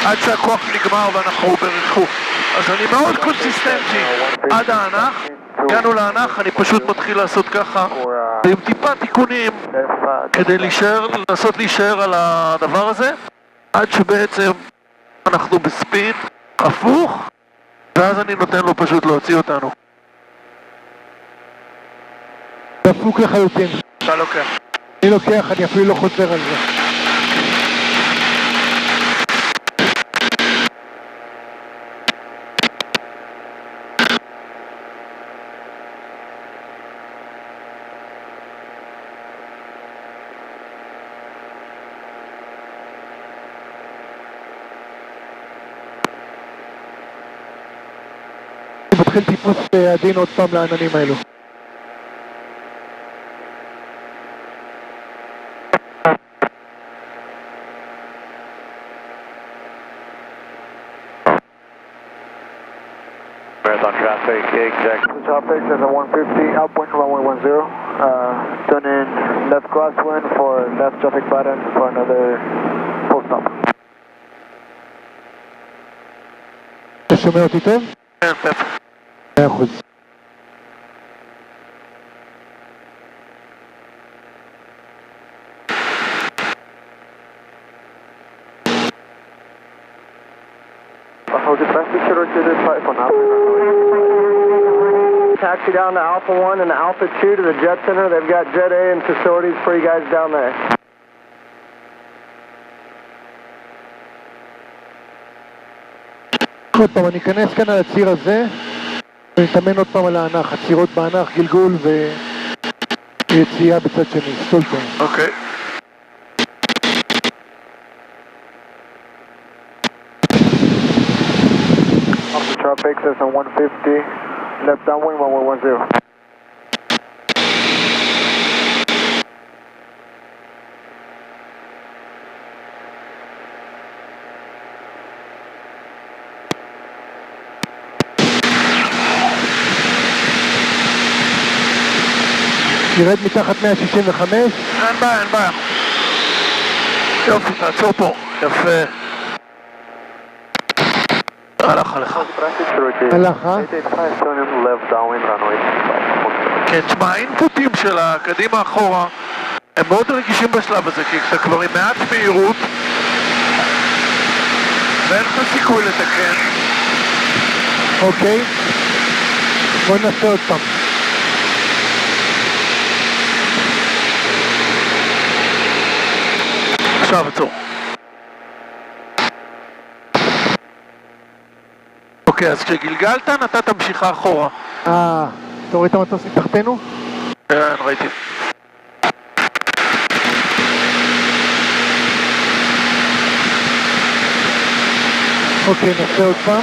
עד שהכוח נגמר ואנחנו בריחוף. אז אני מאוד קונסיסטנטי עד האנח, הגענו לאנח, אני פשוט מתחיל לעשות ככה ועם טיפה תיקונים כדי לנסות להישאר על הדבר הזה עד שבעצם אנחנו בספיד הפוך ואז אני נותן לו פשוט להוציא אותנו. דפוק לחלוטין. אתה לוקח. אני לוקח, אני אפילו לא חוזר על זה. אני מתחיל טיפוס עדין עוד פעם לעננים האלו. Marathon traffic, exact. Traffic is a 150, outpoint runway 10. Turn in left crosswind for left traffic pattern for another full stop. אתה שומע אותי טוב? כן, פפ. 100%. Hold your fast picture to this flight for now. Taxi down to Alpha 1 and Alpha 2 to the Jet Center. They've got Jet A and facilities for you guys down there. עוד פעם, אני אכנס כאן על הציר הזה ונתאמן עוד פעם על האנח, הצירות באנח, גלגול ויציאה בצד שני, סטולטר. אוקיי. Traffic says on 150, left downwind 1110. ירד מתחת 165. אין בעיה, אין בעיה. יופי, תעצור פה. יפה. הלך. הלך, כן, תשמע, האינפוטים של הקדימה אחורה הם מאוד רגישים בשלב הזה, כי אתה כבר עם מעט מהירות ואין לך סיכוי לתקן. אוקיי, בוא ננסה עוד פעם. עכשיו עצור. אוקיי, אז כשגלגלת נתת המשיכה אחורה. אתה רואה את המטוס מתחתנו? כן, ראיתי. אוקיי, נעשה עוד פעם.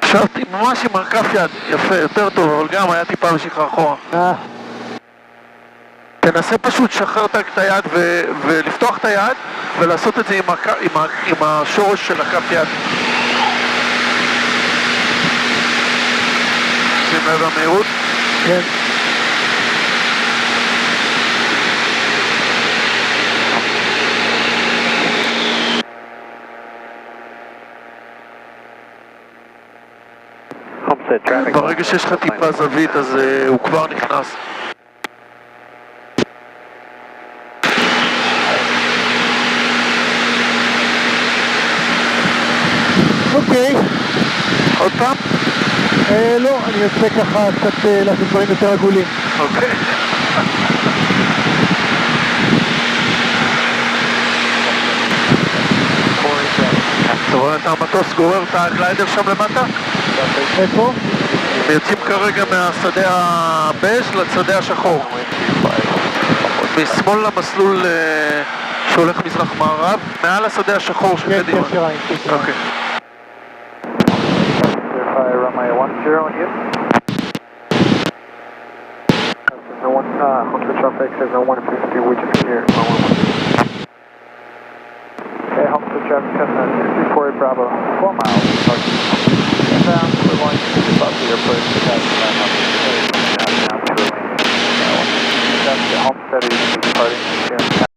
חשבתי ממש עם מרכף יד, יפה, יותר טוב, אבל גם היה טיפה משיכה אחורה. תנסה פשוט לשחרר את היד ולפתוח את היד ולעשות את זה עם השורש של הכף יד. שים לב למהירות? כן. ברגע שיש לך טיפה זווית אז הוא כבר נכנס. אוקיי. עוד פעם? לא, אני יוצא ככה קצת לעשות דברים יותר עגולים. אוקיי. אתה רואה את המטוס גורר את הגליידר שם למטה? איפה? הם יוצאים כרגע מהשדה הבז' לשדה השחור. משמאל למסלול שהולך מזרח מערב, מעל השדה השחור של קדימה. כן, קשריים. אוקיי. Traffic says on 150, we just cleared. Okay, Homestead traffic says on 64 Bravo, 4 miles. Inbound, we're going to above the airport, 2,900. Homestead is departing.